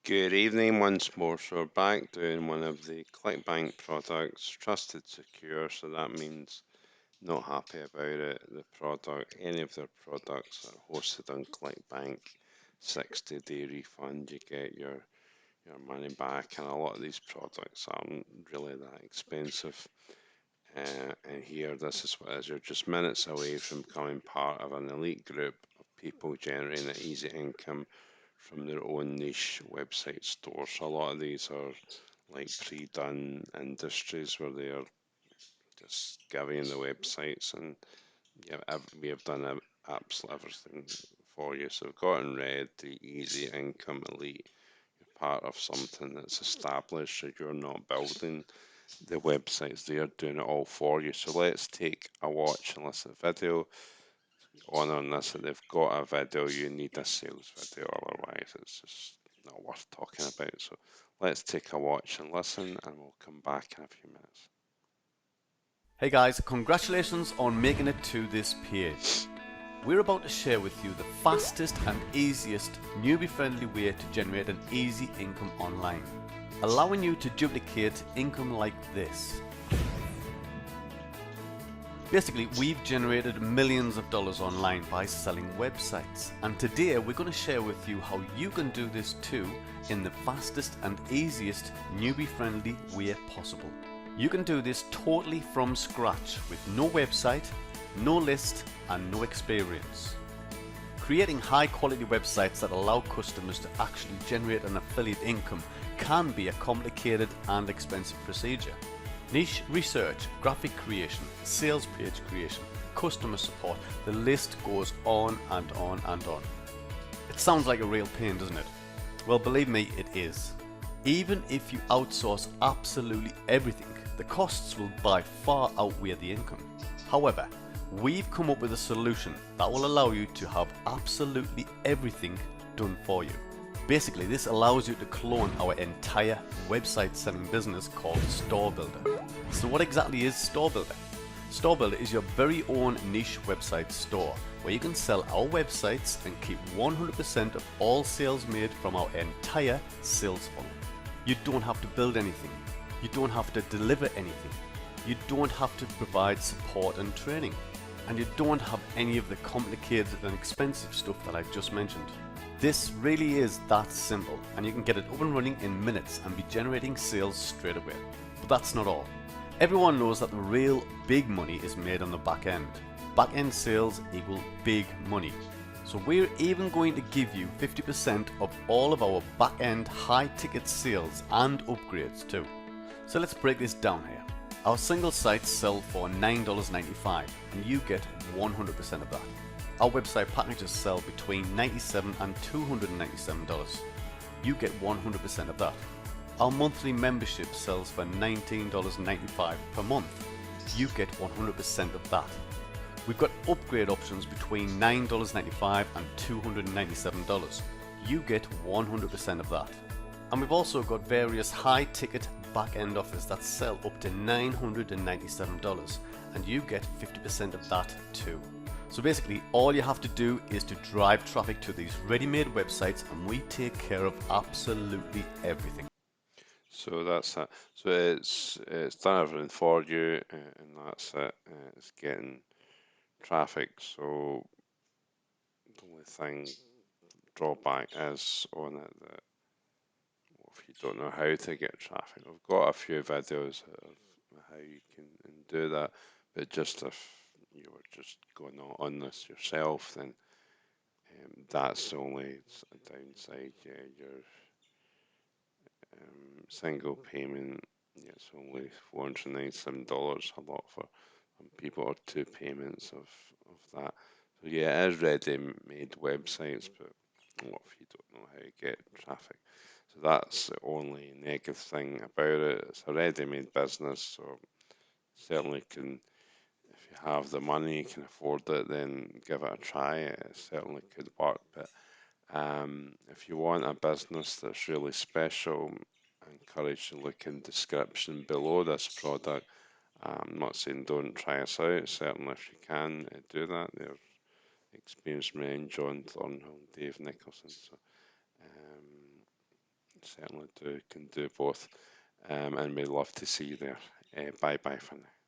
Good evening once more. So we're back doing one of the ClickBank products, trusted, secure. So that means not happy about it. The product, any of their products are hosted on ClickBank. 60-day refund, you get your money back, and a lot of these products aren't really that expensive. And here, this is what it is. You're just minutes away from becoming part of an elite group of people generating an easy income from their own niche website store. So a lot of these are like pre-done industries where they are just giving you the websites, and yeah, we have done absolutely everything for you. So we've got in red the easy income elite. You're part of something that's established, so you're not building the websites, they are doing it all for you. So let's take a watch and listen to video on this. That they've got a video, you need a sales video, otherwise it's just not worth talking about. So let's take a watch and listen, and we'll come back in a few minutes. Hey guys, congratulations on making it to this page. We're about to share with you the fastest and easiest newbie friendly way to generate an easy income online, allowing you to duplicate income like this. Basically, we've generated millions of dollars online by selling websites, and today we're going to share with you how you can do this too in the fastest and easiest newbie friendly way possible. You can do this totally from scratch with no website, no list and no experience. Creating high quality websites that allow customers to actually generate an affiliate income can be a complicated and expensive procedure. Niche research, graphic creation, sales page creation, customer support, the list goes on and on and on. It sounds like a real pain, doesn't it? Well, believe me, it is. Even if you outsource absolutely everything, the costs will by far outweigh the income. However, we've come up with a solution that will allow you to have absolutely everything done for you. Basically, this allows you to clone our entire website selling business called StoreBuilder. So what exactly is StoreBuilder? StoreBuilder is your very own niche website store where you can sell our websites and keep 100% of all sales made from our entire sales funnel. You don't have to build anything. You don't have to deliver anything. You don't have to provide support and training. And you don't have any of the complicated and expensive stuff that I've just mentioned. This really is that simple, and you can get it up and running in minutes and be generating sales straight away. But that's not all. Everyone knows that the real big money is made on the back end. Back end sales equal big money. So we're even going to give you 50% of all of our back end high ticket sales and upgrades too. So let's break this down here. Our single sites sell for $9.95 and you get 100% of that. Our website packages sell between $97 and $297. You get 100% of that. Our monthly membership sells for $19.95 per month. You get 100% of that. We've got upgrade options between $9.95 and $297. You get 100% of that. And we've also got various high ticket back end offers that sell up to $997 and you get 50% of that too. So basically all you have to do is to drive traffic to these ready-made websites and we take care of absolutely everything. So that's it. So it's done everything for you, and that's it. It's getting traffic. So the only thing drawback is on it that if you don't know how to get traffic, I've got a few videos of how you can do that, but just if you were just going on this yourself, then that's the only downside. Yeah, your single payment, yeah, it's only $497 a lot for some people, or two payments of that. So yeah, it is ready-made websites, but what if you don't know how to get traffic? So that's the only negative thing about it. It's a ready-made business, so certainly can, if you have the money, you can afford it, then give it a try. It certainly could work, but if you want a business that's really special, I encourage you to look in the description below this product. I'm not saying don't try us out. Certainly, if you can do that, they're experienced men, John Thornhill, Dave Nicholson. So certainly can do both, and we'd love to see you there. Bye bye for now.